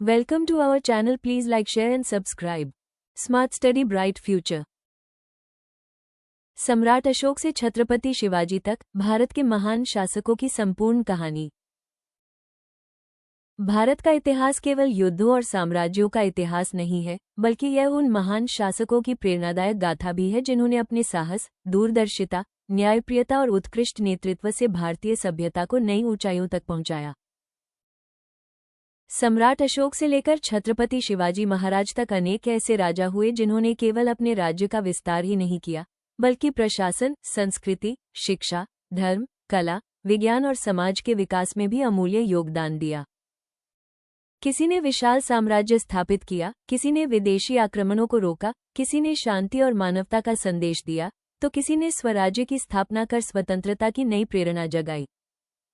Welcome to our channel. Please like, share and subscribe. Smart Study Bright Future. सम्राट अशोक से छत्रपति शिवाजी तक भारत के महान शासकों की संपूर्ण कहानी। भारत का इतिहास केवल युद्धों और साम्राज्यों का इतिहास नहीं है, बल्कि यह उन महान शासकों की प्रेरणादायक गाथा भी है जिन्होंने अपने साहस, दूरदर्शिता, न्यायप्रियता और उत्कृष्ट नेतृत्व से भारतीय सभ्यता को नई ऊंचाइयों तक पहुंचाया। सम्राट अशोक से लेकर छत्रपति शिवाजी महाराज तक अनेक ऐसे राजा हुए जिन्होंने केवल अपने राज्य का विस्तार ही नहीं किया, बल्कि प्रशासन, संस्कृति, शिक्षा, धर्म, कला, विज्ञान और समाज के विकास में भी अमूल्य योगदान दिया। किसी ने विशाल साम्राज्य स्थापित किया, किसी ने विदेशी आक्रमणों को रोका, किसी ने शांति और मानवता का संदेश दिया, तो किसी ने स्वराज्य की स्थापना कर स्वतंत्रता की नई प्रेरणा जगाई।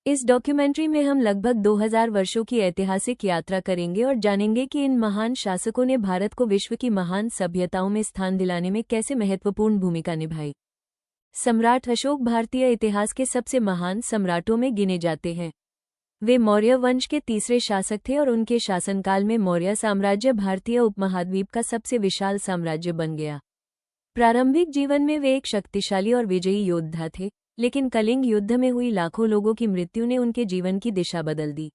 इस डॉक्यूमेंट्री में हम लगभग 2000 वर्षों की ऐतिहासिक यात्रा करेंगे और जानेंगे कि इन महान शासकों ने भारत को विश्व की महान सभ्यताओं में स्थान दिलाने में कैसे महत्वपूर्ण भूमिका निभाई। सम्राट अशोक भारतीय इतिहास के सबसे महान सम्राटों में गिने जाते हैं। वे मौर्य वंश के तीसरे शासक थे और उनके शासनकाल में मौर्य साम्राज्य भारतीय उपमहाद्वीप का सबसे विशाल साम्राज्य बन गया। प्रारंभिक जीवन में वे एक शक्तिशाली और विजयी योद्धा थे, लेकिन कलिंग युद्ध में हुई लाखों लोगों की मृत्यु ने उनके जीवन की दिशा बदल दी।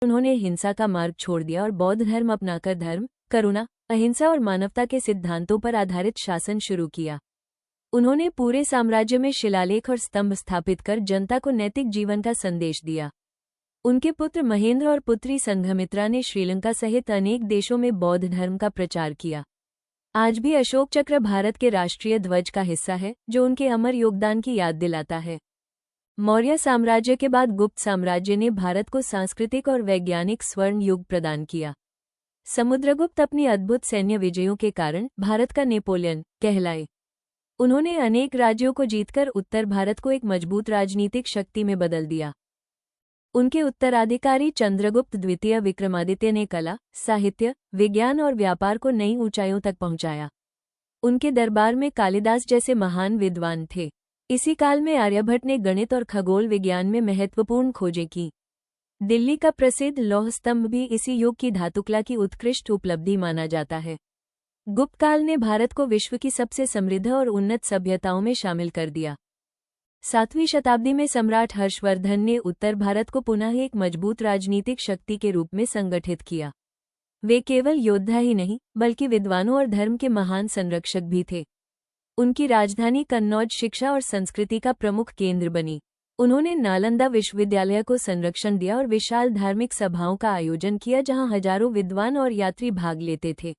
उन्होंने हिंसा का मार्ग छोड़ दिया और बौद्ध धर्म अपनाकर धर्म, करुणा, अहिंसा और मानवता के सिद्धांतों पर आधारित शासन शुरू किया। उन्होंने पूरे साम्राज्य में शिलालेख और स्तंभ स्थापित कर जनता को नैतिक जीवन का संदेश दिया। उनके पुत्र महेंद्र और पुत्री संघमित्रा ने श्रीलंका सहित अनेक देशों में बौद्ध धर्म का प्रचार किया। आज भी अशोक चक्र भारत के राष्ट्रीय ध्वज का हिस्सा है, जो उनके अमर योगदान की याद दिलाता है। मौर्य साम्राज्य के बाद गुप्त साम्राज्य ने भारत को सांस्कृतिक और वैज्ञानिक स्वर्ण युग प्रदान किया। समुद्रगुप्त अपनी अद्भुत सैन्य विजयों के कारण भारत का नेपोलियन कहलाए। उन्होंने अनेक राज्यों को जीतकर उत्तर भारत को एक मजबूत राजनीतिक शक्ति में बदल दिया। उनके उत्तराधिकारी चंद्रगुप्त द्वितीय विक्रमादित्य ने कला, साहित्य, विज्ञान और व्यापार को नई ऊंचाइयों तक पहुंचाया। उनके दरबार में कालिदास जैसे महान विद्वान थे। इसी काल में आर्यभट्ट ने गणित और खगोल विज्ञान में महत्वपूर्ण खोजें की। दिल्ली का प्रसिद्ध लौह स्तंभ भी इसी युग की धातुकला की उत्कृष्ट उपलब्धि माना जाता है। गुप्त काल ने भारत को विश्व की सबसे समृद्ध और उन्नत सभ्यताओं में शामिल कर दिया। 7वीं शताब्दी में सम्राट हर्षवर्धन ने उत्तर भारत को पुनः एक मजबूत राजनीतिक शक्ति के रूप में संगठित किया। वे केवल योद्धा ही नहीं, बल्कि विद्वानों और धर्म के महान संरक्षक भी थे। उनकी राजधानी कन्नौज शिक्षा और संस्कृति का प्रमुख केंद्र बनी। उन्होंने नालंदा विश्वविद्यालय को संरक्षण दिया और विशाल धार्मिक सभाओं का आयोजन किया, जहां हजारों विद्वान और यात्री भाग लेते थे।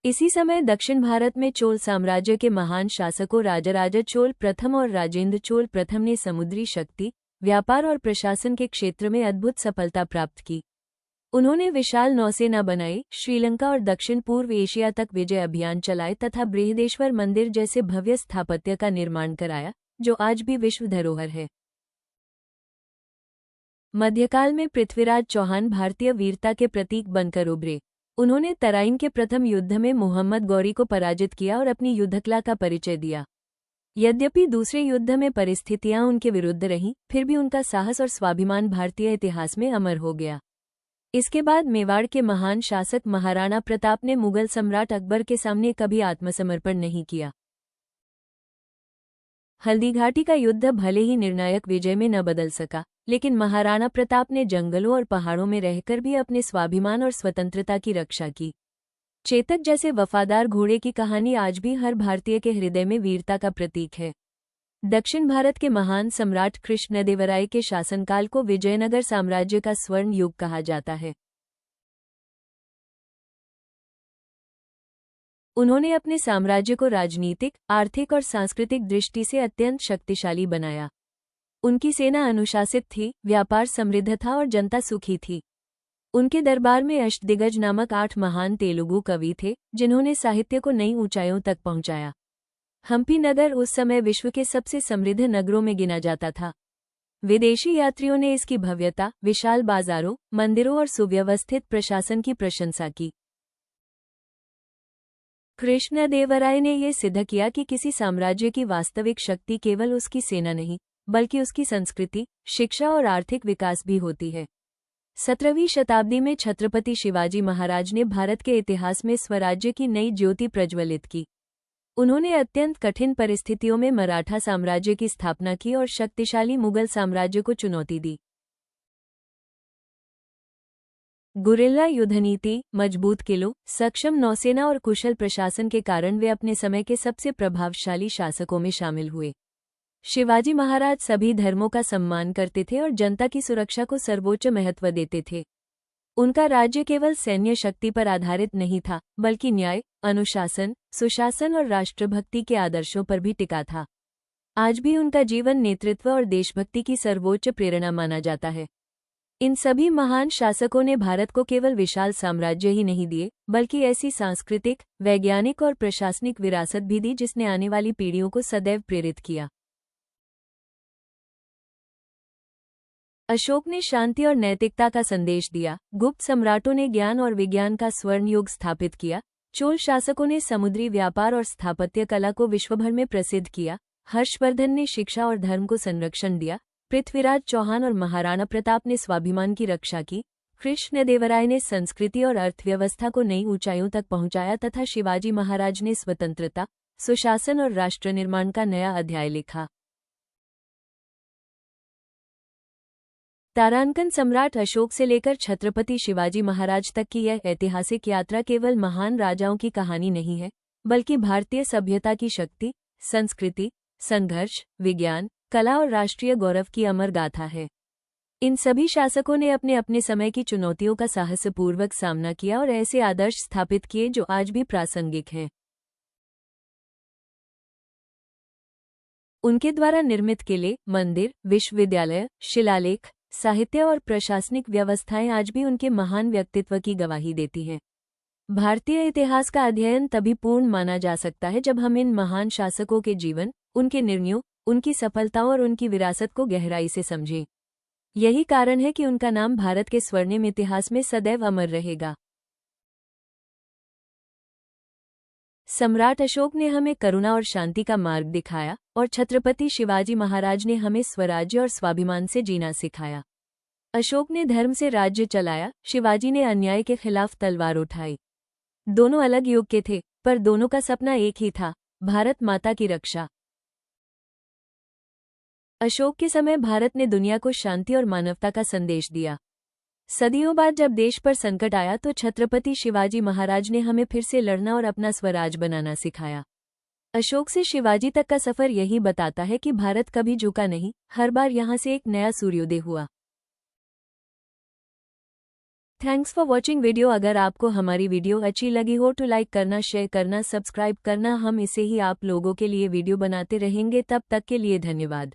इसी समय दक्षिण भारत में चोल साम्राज्य के महान शासकों राजराज चोल प्रथम और राजेंद्र चोल प्रथम ने समुद्री शक्ति, व्यापार और प्रशासन के क्षेत्र में अद्भुत सफलता प्राप्त की। उन्होंने विशाल नौसेना बनाई, श्रीलंका और दक्षिण पूर्व एशिया तक विजय अभियान चलाए तथा बृहदेश्वर मंदिर जैसे भव्य स्थापत्य का निर्माण कराया, जो आज भी विश्व धरोहर है। मध्यकाल में पृथ्वीराज चौहान भारतीय वीरता के प्रतीक बनकर उभरे। उन्होंने तराइन के प्रथम युद्ध में मोहम्मद गौरी को पराजित किया और अपनी युद्धकला का परिचय दिया। यद्यपि दूसरे युद्ध में परिस्थितियां उनके विरुद्ध रहीं, फिर भी उनका साहस और स्वाभिमान भारतीय इतिहास में अमर हो गया। इसके बाद मेवाड़ के महान शासक महाराणा प्रताप ने मुगल सम्राट अकबर के सामने कभी आत्मसमर्पण नहीं किया। हल्दीघाटी का युद्ध भले ही निर्णायक विजय में न बदल सका, लेकिन महाराणा प्रताप ने जंगलों और पहाड़ों में रहकर भी अपने स्वाभिमान और स्वतंत्रता की रक्षा की। चेतक जैसे वफादार घोड़े की कहानी आज भी हर भारतीय के हृदय में वीरता का प्रतीक है। दक्षिण भारत के महान सम्राट कृष्णदेवराय के शासनकाल को विजयनगर साम्राज्य का स्वर्ण युग कहा जाता है। उन्होंने अपने साम्राज्य को राजनीतिक, आर्थिक और सांस्कृतिक दृष्टि से अत्यंत शक्तिशाली बनाया। उनकी सेना अनुशासित थी, व्यापार समृद्ध था और जनता सुखी थी। उनके दरबार में अष्टदिग्गज नामक 8 महान तेलुगु कवि थे, जिन्होंने साहित्य को नई ऊंचाइयों तक पहुंचाया। हम्पी नगर उस समय विश्व के सबसे समृद्ध नगरों में गिना जाता था। विदेशी यात्रियों ने इसकी भव्यता, विशाल बाजारों, मंदिरों और सुव्यवस्थित प्रशासन की प्रशंसा की। कृष्णदेवराय ने यह सिद्ध किया कि किसी साम्राज्य की वास्तविक शक्ति केवल उसकी सेना नहीं, बल्कि उसकी संस्कृति, शिक्षा और आर्थिक विकास भी होती है। 17वीं शताब्दी में छत्रपति शिवाजी महाराज ने भारत के इतिहास में स्वराज्य की नई ज्योति प्रज्वलित की। उन्होंने अत्यंत कठिन परिस्थितियों में मराठा साम्राज्य की स्थापना की और शक्तिशाली मुगल साम्राज्य को चुनौती दी। गुरिल्ला युद्धनीति, मजबूत किलों, सक्षम नौसेना और कुशल प्रशासन के कारण वे अपने समय के सबसे प्रभावशाली शासकों में शामिल हुए। शिवाजी महाराज सभी धर्मों का सम्मान करते थे और जनता की सुरक्षा को सर्वोच्च महत्व देते थे। उनका राज्य केवल सैन्य शक्ति पर आधारित नहीं था, बल्कि न्याय, अनुशासन, सुशासन और राष्ट्रभक्ति के आदर्शों पर भी टिका था। आज भी उनका जीवन नेतृत्व और देशभक्ति की सर्वोच्च प्रेरणा माना जाता है। इन सभी महान शासकों ने भारत को केवल विशाल साम्राज्य ही नहीं दिए, बल्कि ऐसी सांस्कृतिक, वैज्ञानिक और प्रशासनिक विरासत भी दी जिसने आने वाली पीढ़ियों को सदैव प्रेरित किया। अशोक ने शांति और नैतिकता का संदेश दिया। गुप्त सम्राटों ने ज्ञान और विज्ञान का स्वर्ण युग स्थापित किया। चोल शासकों ने समुद्री व्यापार और स्थापत्य कला को विश्वभर में प्रसिद्ध किया। हर्षवर्धन ने शिक्षा और धर्म को संरक्षण दिया। पृथ्वीराज चौहान और महाराणा प्रताप ने स्वाभिमान की रक्षा की। कृष्णदेवराय ने संस्कृति और अर्थव्यवस्था को नई ऊंचाइयों तक पहुंचाया तथा शिवाजी महाराज ने स्वतंत्रता, सुशासन और राष्ट्र निर्माण का नया अध्याय लिखा। तारांकन सम्राट अशोक से लेकर छत्रपति शिवाजी महाराज तक की यह ऐतिहासिक यात्रा केवल महान राजाओं की कहानी नहीं है, बल्कि भारतीय सभ्यता की शक्ति, संस्कृति, संघर्ष, विज्ञान, कला और राष्ट्रीय गौरव की अमर गाथा है। इन सभी शासकों ने अपने अपने समय की चुनौतियों का साहसपूर्वक सामना किया और ऐसे आदर्श स्थापित किए जो आज भी प्रासंगिक हैं। उनके द्वारा निर्मित किले, मंदिर, विश्वविद्यालय, शिलालेख, साहित्य और प्रशासनिक व्यवस्थाएं आज भी उनके महान व्यक्तित्व की गवाही देती हैं। भारतीय इतिहास का अध्ययन तभी पूर्ण माना जा सकता है जब हम इन महान शासकों के जीवन, उनके निर्णयों, उनकी सफलताओं और उनकी विरासत को गहराई से समझें। यही कारण है कि उनका नाम भारत के स्वर्णिम इतिहास में सदैव अमर रहेगा। सम्राट अशोक ने हमें करुणा और शांति का मार्ग दिखाया और छत्रपति शिवाजी महाराज ने हमें स्वराज्य और स्वाभिमान से जीना सिखाया। अशोक ने धर्म से राज्य चलाया, शिवाजी ने अन्याय के खिलाफ तलवार उठाई। दोनों अलग युग के थे, पर दोनों का सपना एक ही था, भारत माता की रक्षा। अशोक के समय भारत ने दुनिया को शांति और मानवता का संदेश दिया। सदियों बाद जब देश पर संकट आया तो छत्रपति शिवाजी महाराज ने हमें फिर से लड़ना और अपना स्वराज बनाना सिखाया। अशोक से शिवाजी तक का सफर यही बताता है कि भारत कभी झुका नहीं, हर बार यहां से एक नया सूर्योदय हुआ। Thanks for watching video. अगर आपको हमारी वीडियो अच्छी लगी हो तो लाइक करना, शेयर करना, सब्सक्राइब करना। हम इसे ही आप लोगों के लिए वीडियो बनाते रहेंगे। तब तक के लिए धन्यवाद।